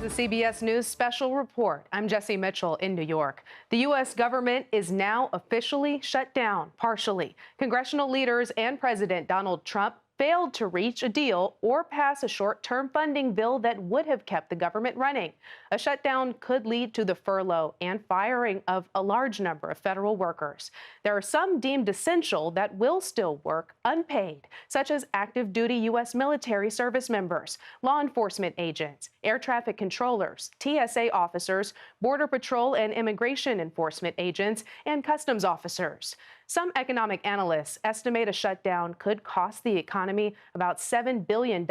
the CBS News special report. I'm Jesse Mitchell in New York. The U.S. government is now officially shut down, partially. Congressional leaders and President Donald Trump failed to reach a deal or pass a short-term funding bill that would have kept the government running. A shutdown could lead to the furlough and firing of a large number of federal workers. There are some deemed essential that will still work unpaid, such as active duty U.S. military service members, law enforcement agents, air traffic controllers, TSA officers, Border Patrol and immigration enforcement agents, and customs officers. Some economic analysts estimate a shutdown could cost the economy about $7 billion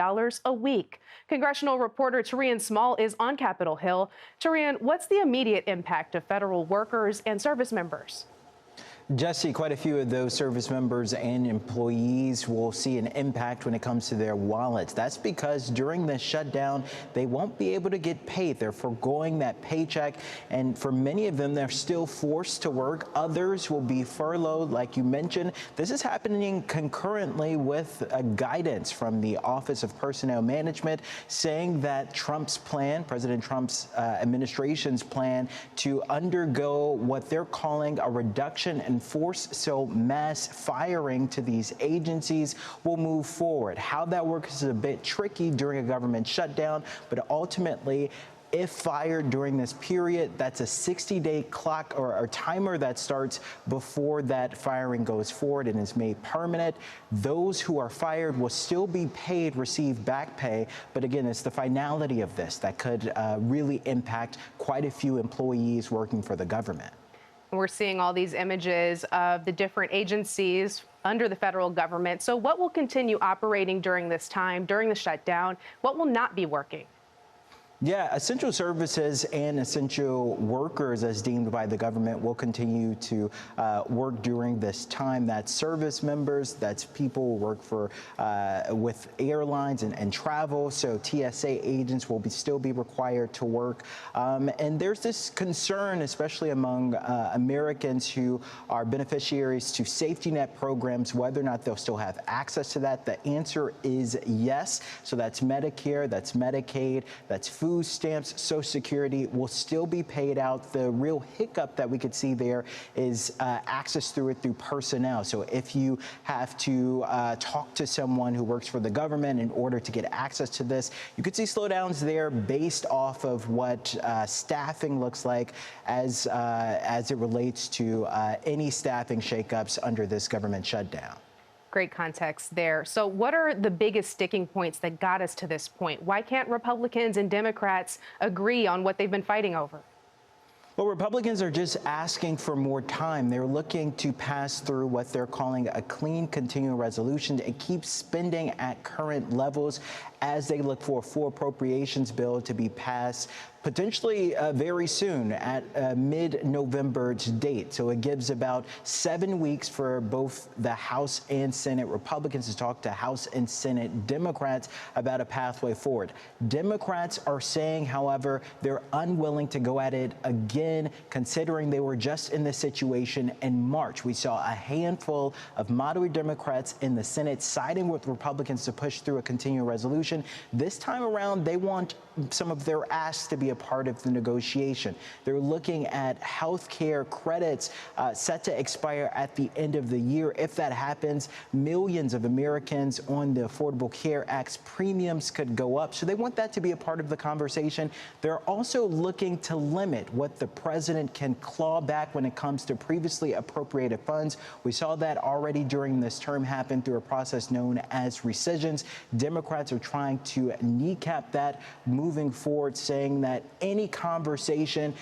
a week. Congressional reporter Tarian Small is on Capitol Hill. Tarian, what's the immediate impact of federal workers and service members? Jesse, quite a few of those service members and employees will see an impact when it comes to their wallets. That's because during this shutdown, they won't be able to get paid. They're foregoing that paycheck. And for many of them, they're still forced to work. Others will be furloughed, like you mentioned. This is happening concurrently with guidance from the Office of Personnel Management saying that Trump's plan, President Trump's administration's plan to undergo what they're calling a reduction in force, so mass firing to these agencies will move forward. How that works is a bit tricky during a government shutdown, but ultimately, if fired during this period, that's a 60-day clock or timer that starts before that firing goes forward and is made permanent. Those who are fired will still be paid, receive back pay. But again, it's the finality of this that could really impact quite a few employees working for the government. We're seeing all these images of the different agencies under the federal government. So what will continue operating during this time, during the shutdown? What will not be working? Yeah, essential services and essential workers, as deemed by the government, will continue to work during this time. That's service members, that's people who work for with airlines and travel. So TSA agents will still be required to work. And there's this concern, especially among Americans who are beneficiaries to safety net programs, whether or not they'll still have access to that. The answer is yes. So that's Medicare, that's Medicaid, that's food stamps, Social Security will still be paid out. The real hiccup that we could see there is access through personnel. So if you have to talk to someone who works for the government in order to get access to this, you could see slowdowns there based off of what staffing looks like as it relates to any staffing shakeups under this government shutdown. Great context there. So what are the biggest sticking points that got us to this point? Why can't Republicans and Democrats agree on what they've been fighting over? Well, Republicans are just asking for more time. They're looking to pass through what they're calling a clean continuing resolution and keep spending at current levels as they look for a full appropriations bill to be passed potentially very soon at a mid-November date. So it gives about 7 weeks for both the House and Senate Republicans to talk to House and Senate Democrats about a pathway forward. Democrats are saying, however, they're unwilling to go at it again, considering they were just in this situation in March. We saw a handful of moderate Democrats in the Senate siding with Republicans to push through a continuing resolution. This time around, they want some of their asks to be a part of the negotiation. They're looking at health care credits set to expire at the end of the year. If that happens, millions of Americans on the Affordable Care Act's premiums could go up. So they want that to be a part of the conversation. They're also looking to limit what the president can claw back when it comes to previously appropriated funds. We saw that already during this term happen through a process known as rescissions. Democrats are trying to kneecap that moving forward, saying that any conversation,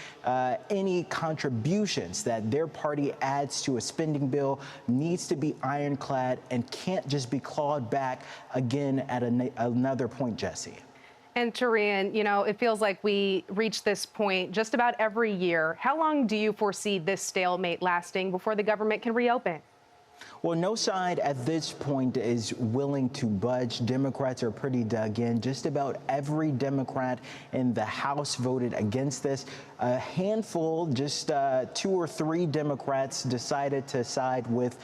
any contributions that their party adds to a spending bill needs to be ironclad and can't just be clawed back again at another point, Jesse. And Tarian, you know, it feels like we reach this point just about every year. How long do you foresee this stalemate lasting before the government can reopen? Well, no side at this point is willing to budge. Democrats are pretty dug in. Just about every Democrat in the House voted against this. a handful, just 2 or 3 Democrats decided to side with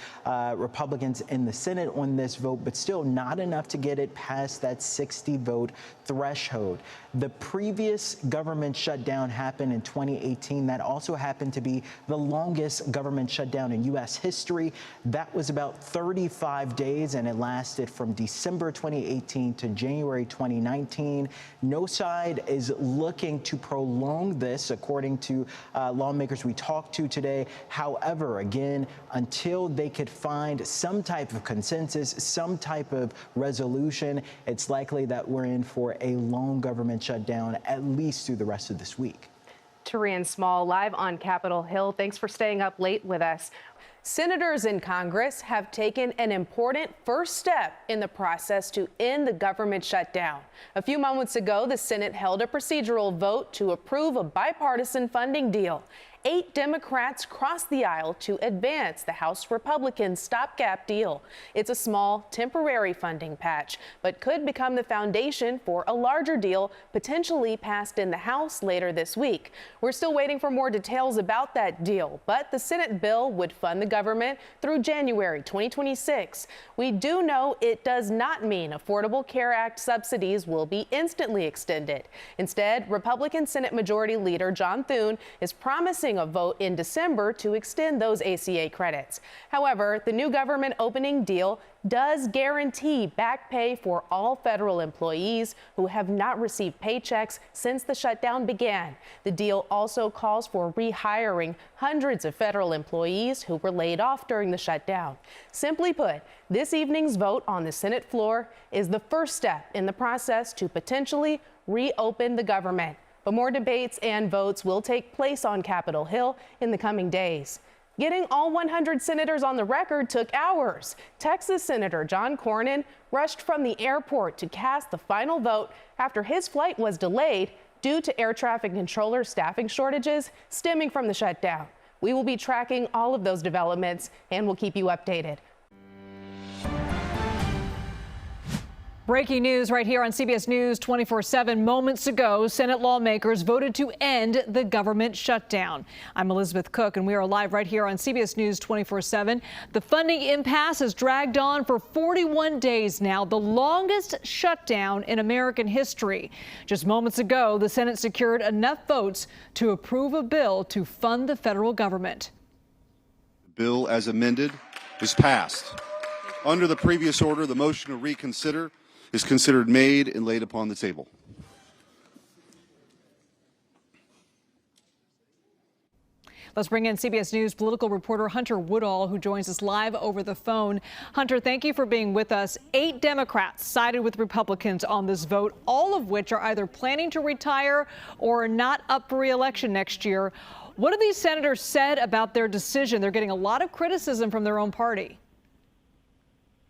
Republicans in the Senate on this vote, but still not enough to get it past that 60-vote threshold. The previous government shutdown happened in 2018. That also happened to be the longest government shutdown in U.S. history. That was about 35 days, and it lasted from December 2018 to January 2019. No side is looking to prolong this, according to lawmakers we talked to today. However, again, until they could find some type of consensus, some type of resolution, it's likely that we're in for a long government shutdown, at least through the rest of this week. Turian Small, live on Capitol Hill. Thanks for staying up late with us. Senators in Congress have taken an important first step in the process to end the government shutdown. A few moments ago, the Senate held a procedural vote to approve a bipartisan funding deal. 8 Democrats crossed the aisle to advance the House Republican stopgap deal. It's a small, temporary funding patch, but could become the foundation for a larger deal potentially passed in the House later this week. We're still waiting for more details about that deal, but the Senate bill would fund the government through January 2026. We do know it does not mean Affordable Care Act subsidies will be instantly extended. Instead, Republican Senate Majority Leader John Thune is promising a vote in December to extend those ACA credits. However, the new government opening deal does guarantee back pay for all federal employees who have not received paychecks since the shutdown began. The deal also calls for rehiring hundreds of federal employees who were laid off during the shutdown. Simply put, this evening's vote on the Senate floor is the first step in the process to potentially reopen the government. But more debates and votes will take place on Capitol Hill in the coming days. Getting all 100 senators on the record took hours. Texas Senator John Cornyn rushed from the airport to cast the final vote after his flight was delayed due to air traffic controller staffing shortages stemming from the shutdown. We will be tracking all of those developments and we'll keep you updated. Breaking news right here on CBS News 24/7. Moments ago, Senate lawmakers voted to end the government shutdown. I'm Elizabeth Cook, and we are live right here on CBS News 24/7. The funding impasse has dragged on for 41 days now, the longest shutdown in American history. Just moments ago, the Senate secured enough votes to approve a bill to fund the federal government. The bill as amended is passed. Under the previous order, the motion to reconsider is considered made and laid upon the table. Let's bring in CBS News political reporter Hunter Woodall, who joins us live over the phone. Hunter, thank you for being with us. 8 Democrats sided with Republicans on this vote, all of which are either planning to retire or are not up for re-election next year. What have these senators said about their decision? They're getting a lot of criticism from their own party.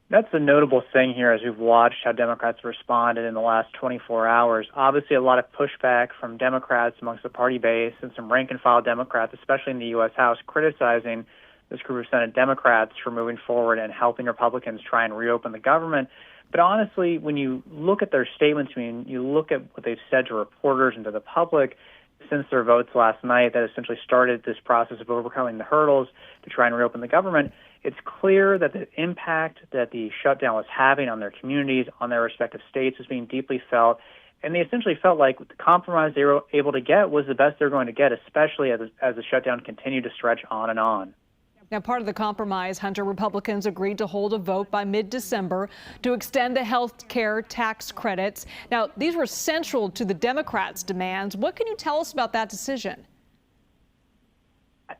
That's the notable thing here as we've watched how Democrats responded in the last 24 hours. Obviously, a lot of pushback from Democrats amongst the party base and some rank-and-file Democrats, especially in the U.S. House, criticizing this group of Senate Democrats for moving forward and helping Republicans try and reopen the government. But honestly, when you look at their statements, you look at what they've said to reporters and to the public since their votes last night that essentially started this process of overcoming the hurdles to try and reopen the government, it's clear that the impact that the shutdown was having on their communities, on their respective states, was being deeply felt. And they essentially felt like the compromise they were able to get was the best they're going to get, especially as the shutdown continued to stretch on and on. Now, part of the compromise, Hunter, Republicans agreed to hold a vote by mid-December to extend the health care tax credits. Now, these were central to the Democrats' demands. What can you tell us about that decision?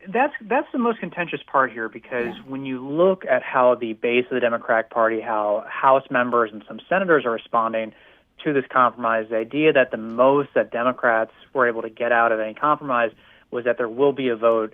That's the most contentious part here, because when you look at how the base of the Democratic Party, how House members and some senators are responding to this compromise, the idea that the most that Democrats were able to get out of any compromise was that there will be a vote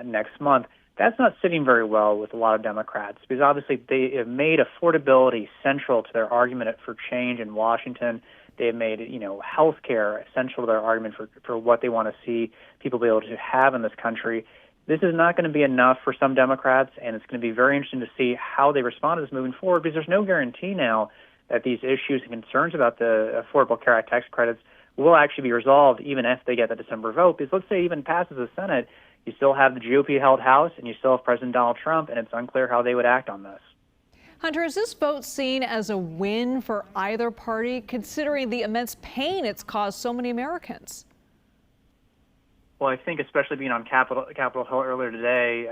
next month. That's not sitting very well with a lot of Democrats, because obviously they have made affordability central to their argument for change in Washington. They have made, health care essential to their argument for what they want to see people be able to have in this country. This is not going to be enough for some Democrats, and it's going to be very interesting to see how they respond to this moving forward, because there's no guarantee now that these issues and concerns about the Affordable Care Act tax credits will actually be resolved even if they get the December vote. Because let's say it even passes the Senate, you still have the GOP-held House, and you still have President Donald Trump, and it's unclear how they would act on this. Hunter, is this vote seen as a win for either party, considering the immense pain it's caused so many Americans? Well, I think especially being on Capitol Hill earlier today,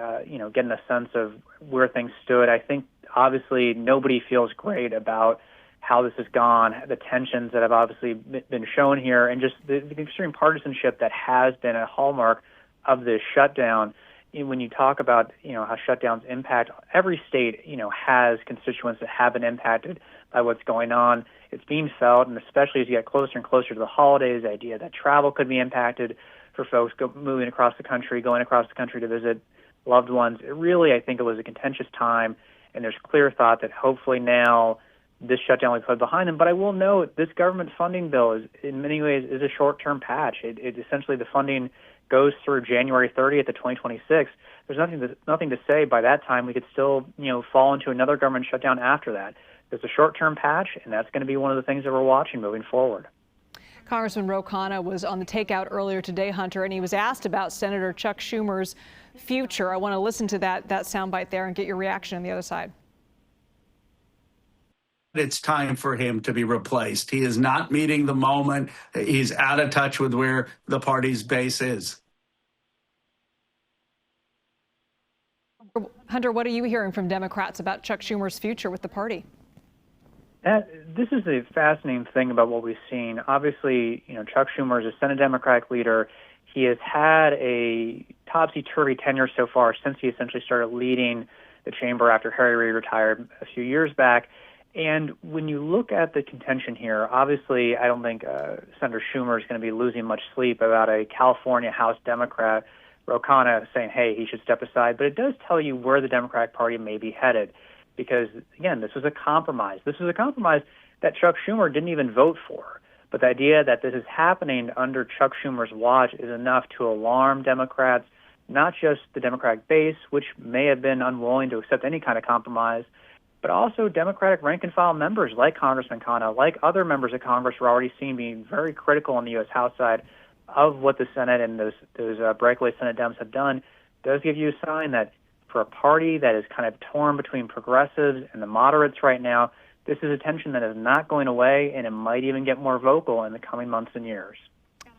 getting a sense of where things stood, I think obviously nobody feels great about how this has gone, the tensions that have obviously been shown here, and just the extreme partisanship that has been a hallmark of this shutdown. When you talk about, how shutdowns impact, every state, has constituents that have been impacted by what's going on. It's being felt, and especially as you get closer and closer to the holidays, the idea that travel could be impacted for folks moving across the country, going across the country to visit loved ones. I think it was a contentious time, and there's clear thought that hopefully now this shutdown will be put behind them. But I will note this government funding bill is, in many ways, is a short-term patch. It essentially, the funding goes through January 30th of 2026. There's nothing to say by that time we could still, fall into another government shutdown after that. There's a short-term patch, and that's going to be one of the things that we're watching moving forward. Congressman Ro Khanna was on the takeout earlier today, Hunter, and he was asked about Senator Chuck Schumer's future. I want to listen to that soundbite there and get your reaction on the other side. It's time for him to be replaced. He is not meeting the moment. He's out of touch with where the party's base is. Hunter, what are you hearing from Democrats about Chuck Schumer's future with the party? This is a fascinating thing about what we've seen. Obviously, Chuck Schumer is a Senate Democratic leader. He has had a topsy-turvy tenure so far since he essentially started leading the chamber after Harry Reid retired a few years back. And when you look at the contention here, obviously, I don't think Senator Schumer is going to be losing much sleep about a California House Democrat, Ro Khanna, saying, hey, he should step aside. But it does tell you where the Democratic Party may be headed. Because, again, this was a compromise. This was a compromise that Chuck Schumer didn't even vote for. But the idea that this is happening under Chuck Schumer's watch is enough to alarm Democrats, not just the Democratic base, which may have been unwilling to accept any kind of compromise, but also Democratic rank-and-file members like Congressman Khanna, like other members of Congress we're already seeing being very critical on the U.S. House side of what the Senate and those breakaway Senate Dems have done, does give you a sign that for a party that is kind of torn between progressives and the moderates right now, this is a tension that is not going away, and it might even get more vocal in the coming months and years.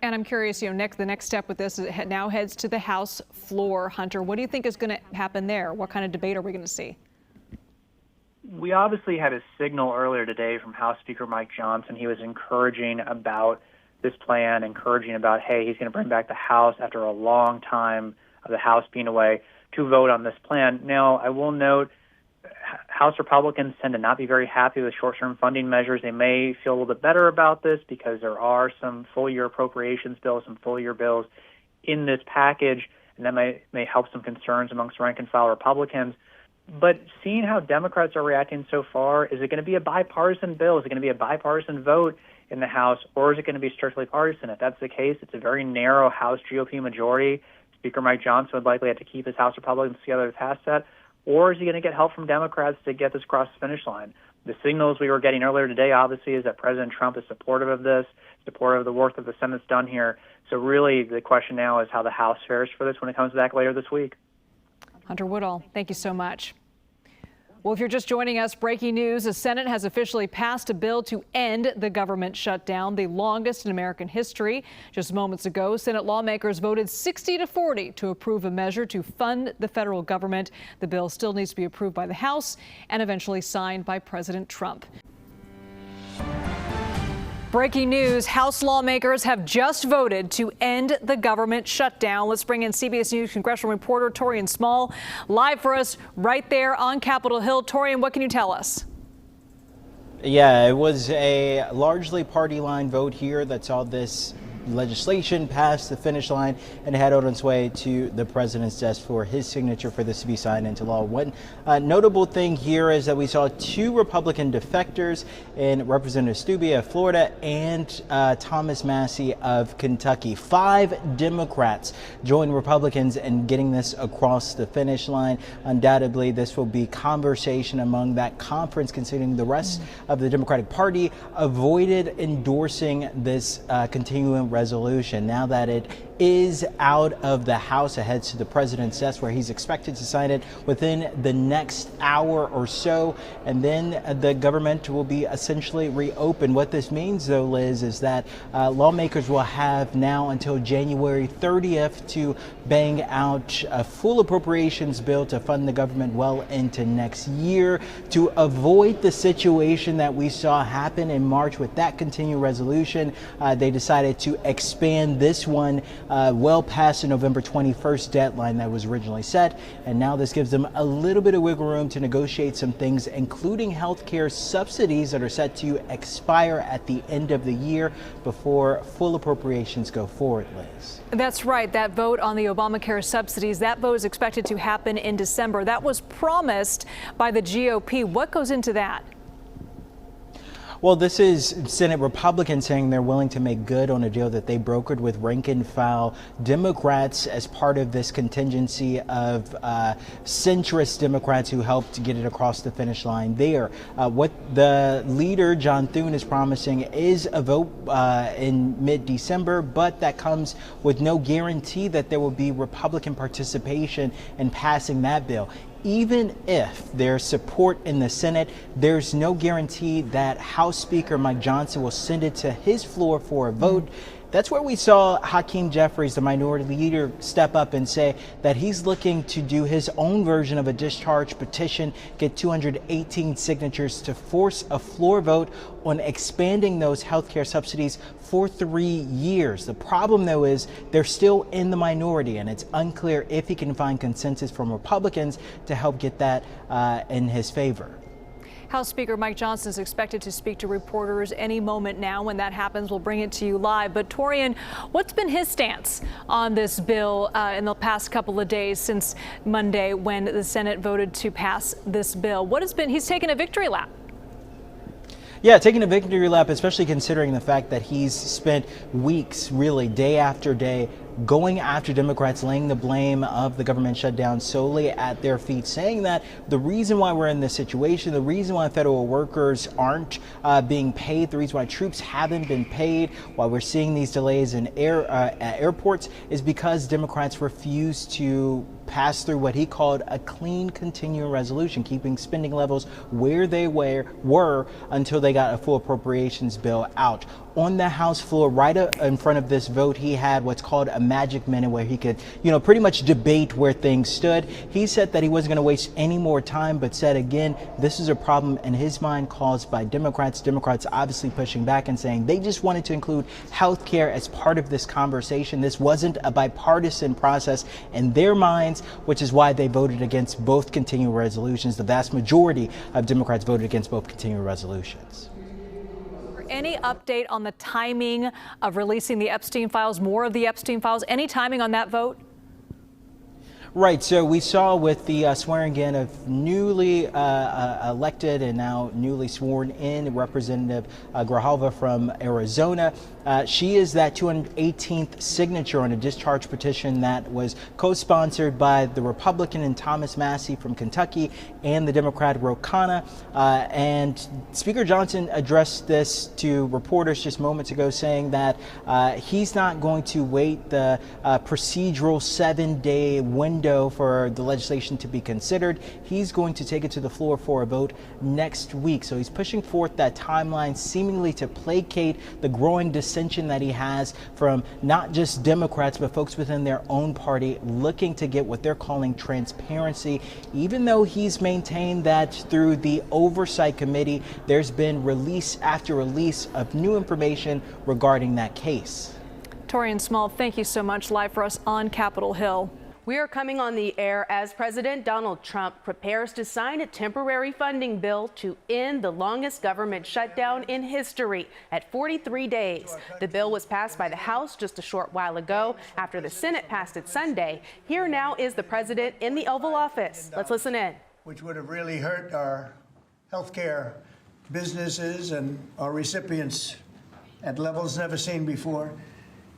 And I'm curious, the next step with this is it now heads to the House floor. Hunter, what do you think is going to happen there? What kind of debate are we going to see? We obviously had a signal earlier today from House Speaker Mike Johnson. He was encouraging about this plan, encouraging about, hey, he's going to bring back the House after a long time of the House being away to vote on this plan. Now, I will note House Republicans tend to not be very happy with short-term funding measures. They may feel a little bit better about this because there are some full-year appropriations bills, some full-year bills in this package, and that may help some concerns amongst rank-and-file Republicans. But seeing how Democrats are reacting so far, is it going to be a bipartisan bill? Is it going to be a bipartisan vote in the House, or is it going to be strictly partisan? If that's the case, it's a very narrow House GOP majority. Speaker Mike Johnson would likely have to keep his House Republicans together to pass that, or is he going to get help from Democrats to get this across the finish line? The signals we were getting earlier today, obviously, is that President Trump is supportive of this, supportive of the work that the Senate's done here. So really the question now is how the House fares for this when it comes back later this week. Hunter Woodall, thank you so much. Well, if you're just joining us, breaking news, the Senate has officially passed a bill to end the government shutdown, the longest in American history. Just moments ago, Senate lawmakers voted 60-40 to approve a measure to fund the federal government. The bill still needs to be approved by the House and eventually signed by President Trump. Breaking news, House lawmakers have just voted to end the government shutdown. Let's bring in CBS News congressional reporter Torian Small live for us right there on Capitol Hill. Torian, what can you tell us? Yeah, it was a largely party line vote here that saw this legislation past the finish line and head on its way to the president's desk for his signature for this to be signed into law. One notable thing here is that we saw 2 Republican defectors in Representative Stubbe of Florida and Thomas Massie of Kentucky. 5 Democrats joined Republicans in getting this across the finish line. Undoubtedly, this will be conversation among that conference, considering the rest of the Democratic Party avoided endorsing this continuing resolution. Now that it is out of the House, it heads to the president's desk, where he's expected to sign it within the next hour or so, and then the government will be essentially reopened. What this means, though, Liz, is that lawmakers will have now until January 30th to bang out a full appropriations bill to fund the government well into next year, to avoid the situation that we saw happen in March with that continuing resolution. They decided to expand this one well past the November 21st deadline that was originally set. And now this gives them a little bit of wiggle room to negotiate some things, including health care subsidies that are set to expire at the end of the year before full appropriations go forward, Liz. That's right. That vote on the Obamacare subsidies, that vote is expected to happen in December. That was promised by the GOP. What goes into that? Well, this is Senate Republicans saying they're willing to make good on a deal that they brokered with rank-and-file Democrats as part of this contingency of centrist Democrats who helped get it across the finish line there. What the leader, John Thune, is promising is a vote in mid-December, but that comes with no guarantee that there will be Republican participation in passing that bill. Even if there's support in the Senate, there's no guarantee that House Speaker Mike Johnson will send it to his floor for a vote. That's where we saw Hakeem Jeffries, the minority leader, step up and say that he's looking to do his own version of a discharge petition, get 218 signatures to force a floor vote on expanding those health care subsidies for 3 years. The problem, though, is they're still in the minority, and it's unclear if he can find consensus from Republicans to help get that in his favor. House Speaker Mike Johnson is expected to speak to reporters any moment now. When that happens, we'll bring it to you live. But Torian, what's been his stance on this bill in the past couple of days since Monday when the Senate voted to pass this bill? What has been, he's taken a victory lap. Yeah, taking a victory lap, especially considering the fact that he's spent weeks, really day after day, going after Democrats, laying the blame of the government shutdown solely at their feet, saying that the reason why we're in this situation, the reason why federal workers aren't being paid, the reason why troops haven't been paid, why we're seeing these delays in airports, is because Democrats refuse to pass through what he called a clean continuing resolution, keeping spending levels where they were until they got a full appropriations bill out. On the House floor, right in front of this vote, he had what's called a magic minute where he could, pretty much debate where things stood. He said that he wasn't going to waste any more time, but said again, this is a problem in his mind caused by Democrats. Democrats obviously pushing back and saying they just wanted to include health care as part of this conversation. This wasn't a bipartisan process in their minds, which is why they voted against both continuing resolutions. The vast majority of Democrats voted against both continuing resolutions. Any update on the timing of releasing the Epstein files, more of the Epstein files? Any timing on that vote? Right. So we saw with the swearing in of newly elected and now newly sworn in Representative Grijalva from Arizona. She is that 218th signature on a discharge petition that was co-sponsored by the Republican and Thomas Massie from Kentucky and the Democrat Ro Khanna. And Speaker Johnson addressed this to reporters just moments ago, saying that he's not going to wait the procedural 7-day window for the legislation to be considered. He's going to take it to the floor for a vote next week. So he's pushing forth that timeline, seemingly to placate the growing dissension that he has from not just Democrats, but folks within their own party looking to get what they're calling transparency, even though he's maintained that through the Oversight Committee, there's been release after release of new information regarding that case. Torian Small, thank you so much, live for us on Capitol Hill. We are coming on the air as President Donald Trump prepares to sign a temporary funding bill to end the longest government shutdown in history at 43 days. The bill was passed by the House just a short while ago after the Senate passed it Sunday. Here now is the president in the Oval Office. Let's listen in. Which would have really hurt our healthcare businesses and our recipients at levels never seen before.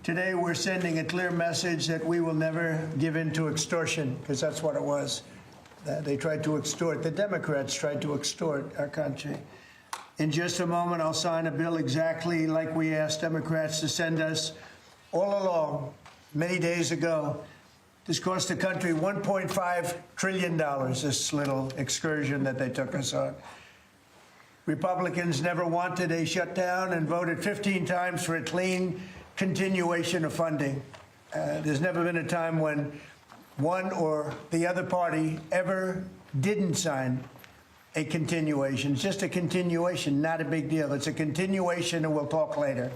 Today, we're sending a clear message that we will never give in to extortion, because that's what it was. They tried to extort. The Democrats tried to extort our country. In just a moment, I'll sign a bill exactly like we asked Democrats to send us all along, many days ago. This cost the country $1.5 trillion, this little excursion that they took us on. Republicans never wanted a shutdown and voted 15 times for a clean continuation of funding. There's never been a time when one or the other party ever didn't sign a continuation. It's just a continuation, not a big deal. It's a continuation, and we'll talk later.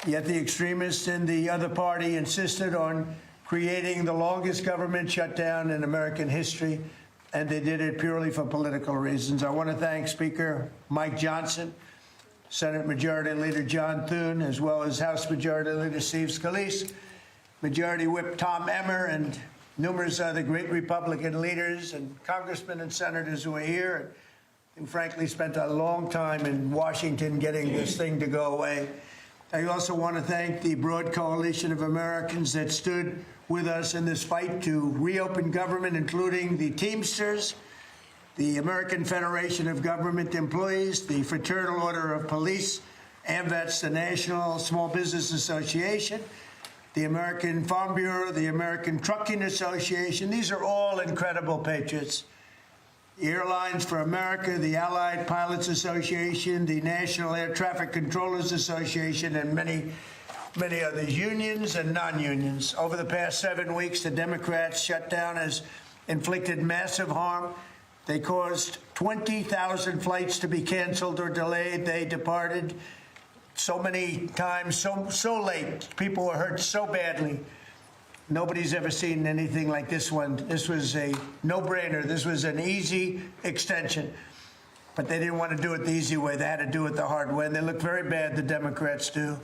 Yet the extremists in the other party insisted on creating the longest government shutdown in American history, and they did it purely for political reasons. I want to thank Speaker Mike Johnson, Senate Majority Leader John Thune, as well as House Majority Leader Steve Scalise, Majority Whip Tom Emmer, and numerous other great Republican leaders and congressmen and senators who are here and frankly spent a long time in Washington getting this thing to go away. I also want to thank the broad coalition of Americans that stood with us in this fight to reopen government, including the Teamsters, the American Federation of Government Employees, the Fraternal Order of Police, AMVETS, the National Small Business Association, the American Farm Bureau, the American Trucking Association. These are all incredible patriots. The Airlines for America, the Allied Pilots Association, the National Air Traffic Controllers Association, and many others, unions and non-unions. Over the past 7 weeks, the Democrats' shutdown has inflicted massive harm. They caused 20,000 flights to be canceled or delayed. They departed so many times, so late. People were hurt so badly. Nobody's ever seen anything like this one. This was a no-brainer. This was an easy extension. But they didn't want to do it the easy way. They had to do it the hard way. And they look very bad, the Democrats do.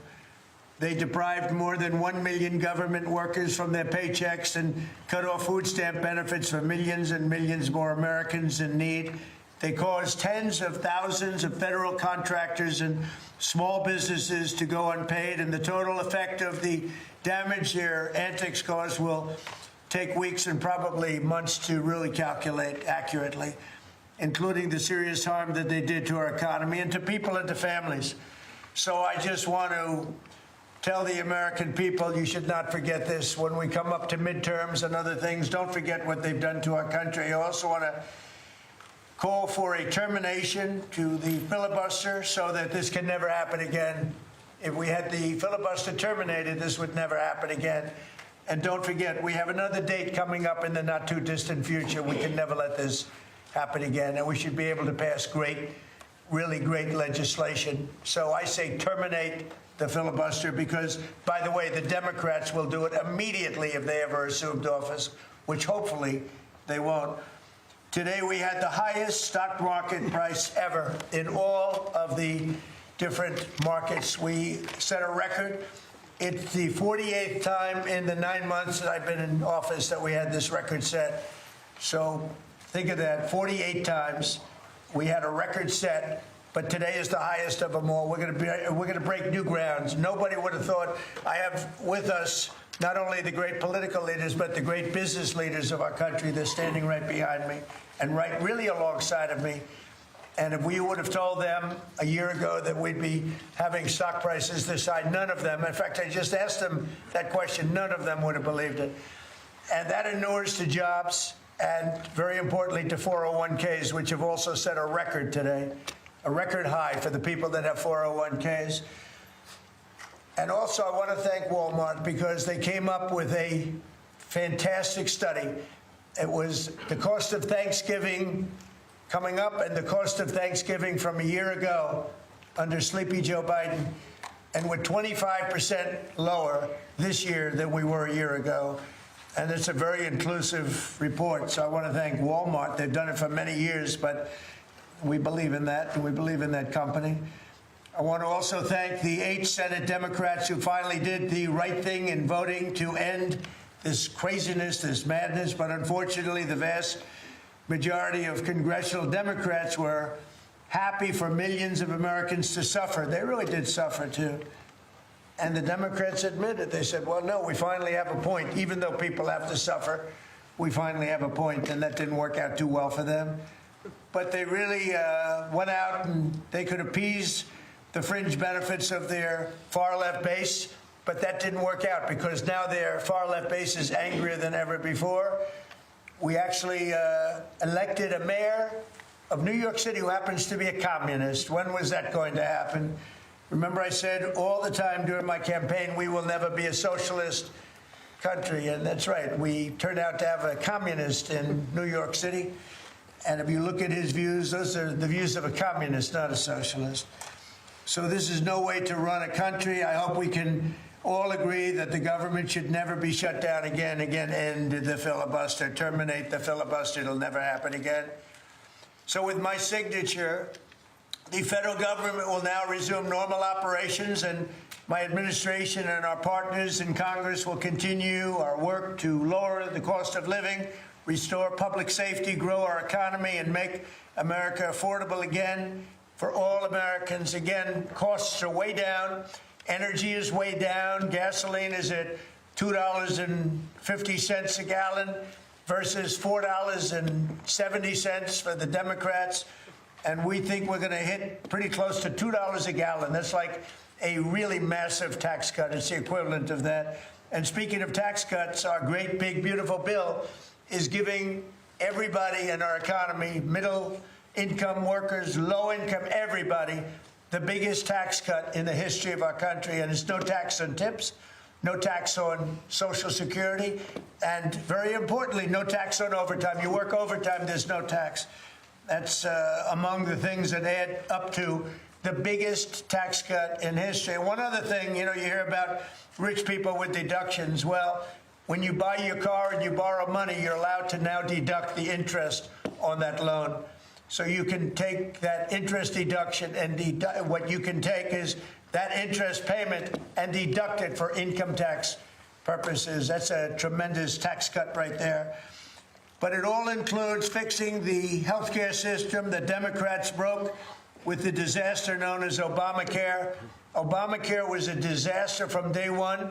They deprived more than 1 million government workers from their paychecks and cut off food stamp benefits for millions and millions more Americans in need. They caused tens of thousands of federal contractors and small businesses to go unpaid, and the total effect of the damage their antics caused will take weeks and probably months to really calculate accurately, including the serious harm that they did to our economy and to people and to families. So I just want to tell the American people, you should not forget this. When we come up to midterms and other things, don't forget what they've done to our country. I also want to call for a termination to the filibuster so that this can never happen again. If we had the filibuster terminated, this would never happen again. And don't forget, we have another date coming up in the not-too-distant future. We can never let this happen again, and we should be able to pass great, really great legislation. So I say terminate the filibuster because, by the way, the Democrats will do it immediately if they ever assumed office, which hopefully they won't. Today we had the highest stock market price ever in all of the different markets. We set a record. It's the 48th time in the 9 months that I've been in office that we had this record set. So think of that, 48 times we had a record set. But today is the highest of them all. We're going to break new grounds. Nobody would have thought. I have with us not only the great political leaders, but the great business leaders of our country. They're standing right behind me and right really alongside of me. And if we would have told them a year ago that we'd be having stock prices this high, none of them. In fact, I just asked them that question. None of them would have believed it. And that inures to jobs and, very importantly, to 401ks, which have also set a record today. A record high for the people that have 401ks. And also, I want to thank Walmart because they came up with a fantastic study. It was the cost of Thanksgiving coming up and the cost of Thanksgiving from a year ago under Sleepy Joe Biden. And we're 25% lower this year than we were a year ago. And it's a very inclusive report. So I want to thank Walmart. They've done it for many years, but we believe in that, and we believe in that company. I want to also thank the 8 Senate Democrats who finally did the right thing in voting to end this craziness, this madness. But unfortunately, the vast majority of congressional Democrats were happy for millions of Americans to suffer. They really did suffer, too. And the Democrats admitted, they said, well, no, we finally have a point. Even though people have to suffer, we finally have a point. And that didn't work out too well for them. But they really went out and they could appease the fringe benefits of their far-left base. But that didn't work out because now their far-left base is angrier than ever before. We actually elected a mayor of New York City who happens to be a communist. When was that going to happen? Remember, I said all the time during my campaign, we will never be a socialist country. And that's right. We turned out to have a communist in New York City. And if you look at his views, those are the views of a communist, not a socialist. So this is no way to run a country. I hope we can all agree that the government should never be shut down again. End the filibuster, terminate the filibuster. It'll never happen again. So with my signature, the federal government will now resume normal operations, and my administration and our partners in Congress will continue our work to lower the cost of living, restore public safety, grow our economy, and make America affordable again for all Americans. Again, costs are way down. Energy is way down. Gasoline is at $2.50 a gallon versus $4.70 for the Democrats. And we think we're going to hit pretty close to $2 a gallon. That's like a really massive tax cut. It's the equivalent of that. And speaking of tax cuts, our great, big, beautiful bill is giving everybody in our economy, middle income workers, low income, everybody, the biggest tax cut in the history of our country. And it's no tax on tips, no tax on Social Security, and very importantly, no tax on overtime. You work overtime, there's no tax. That's among the things that add up to the biggest tax cut in history. One other thing, you hear about rich people with deductions. Well, when you buy your car and you borrow money, you're allowed to now deduct the interest on that loan. So you can take that interest deduction and what you can take is that interest payment and deduct it for income tax purposes. That's a tremendous tax cut right there. But it all includes fixing the health care system that Democrats broke with the disaster known as Obamacare. Obamacare was a disaster from day one.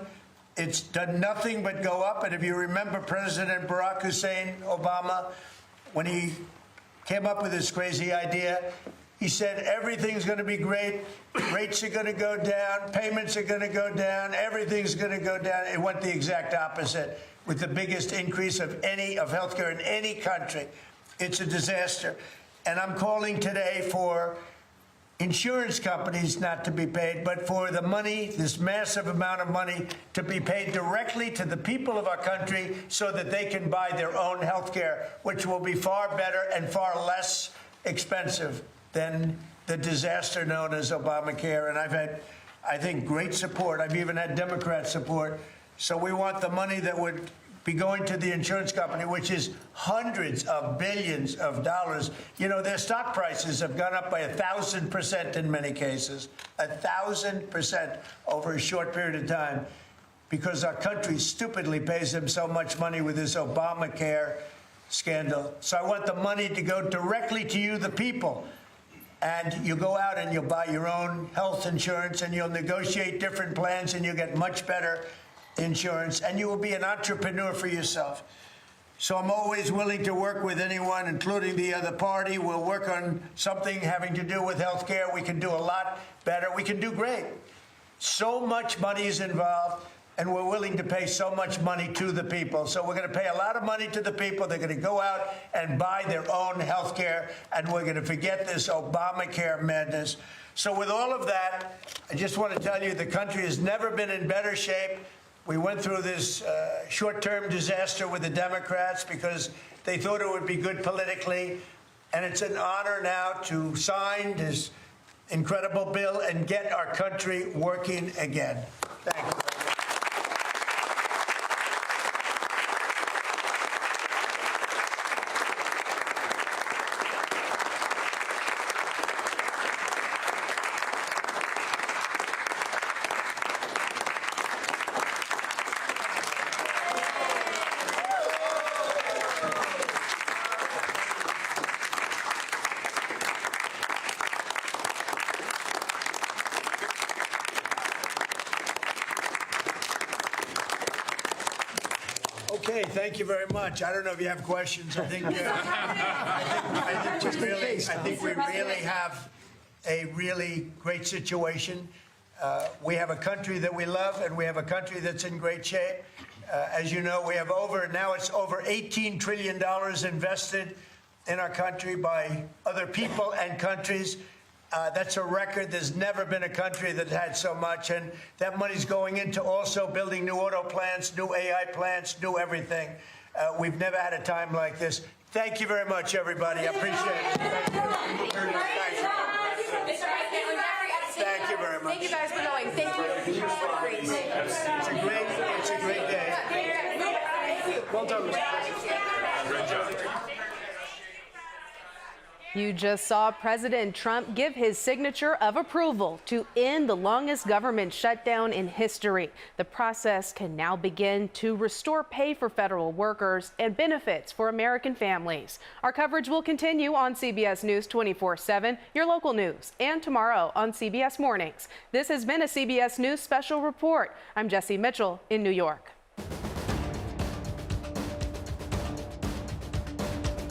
It's done nothing but go up. And if you remember President Barack Hussein Obama, when he came up with this crazy idea, he said everything's going to be great, rates are going to go down, payments are going to go down, everything's going to go down. It went the exact opposite, with the biggest increase of healthcare in any country. It's a disaster. And I'm calling today for insurance companies not to be paid, but for the money, this massive amount of money, to be paid directly to the people of our country so that they can buy their own health care, which will be far better and far less expensive than the disaster known as Obamacare. And I've had, I think, great support. I've even had Democrat support. So we want the money that would be going to the insurance company, which is hundreds of billions of dollars. Their stock prices have gone up by 1,000% in many cases, 1,000% over a short period of time, because our country stupidly pays them so much money with this Obamacare scandal. So I want the money to go directly to you, the people. And you go out and you'll buy your own health insurance and you'll negotiate different plans and you'll get much better insurance, and you will be an entrepreneur for yourself. So I'm always willing to work with anyone, including the other party. We'll work on something having to do with health care. We can do a lot better. We can do great. So much money is involved, and we're willing to pay so much money to the people. So we're going to pay a lot of money to the people. They're going to go out and buy their own health care, and we're going to forget this Obamacare madness. So with all of that, I just want to tell you the country has never been in better shape. We went through this short-term disaster with the Democrats because they thought it would be good politically. And it's an honor now to sign this incredible bill and get our country working again. Thank you. Okay, thank you very much. I don't know if you have questions. I think we really have a really great situation. We have a country that we love, and we have a country that's in great shape. As you know, we have now it's over $18 trillion invested in our country by other people and countries. That's a record. There's never been a country that had so much, and that money's going into also building new auto plants, new AI plants, new everything. We've never had a time like this. Thank you very much, everybody. I appreciate it. Thank you very much. Thank you guys for going. Thank you. It's a great day. Well done, Mr. President. You just saw President Trump give his signature of approval to end the longest government shutdown in history. The process can now begin to restore pay for federal workers and benefits for American families. Our coverage will continue on CBS News 24/7, your local news, and tomorrow on CBS Mornings. This has been a CBS News special report. I'm Jessie Mitchell in New York.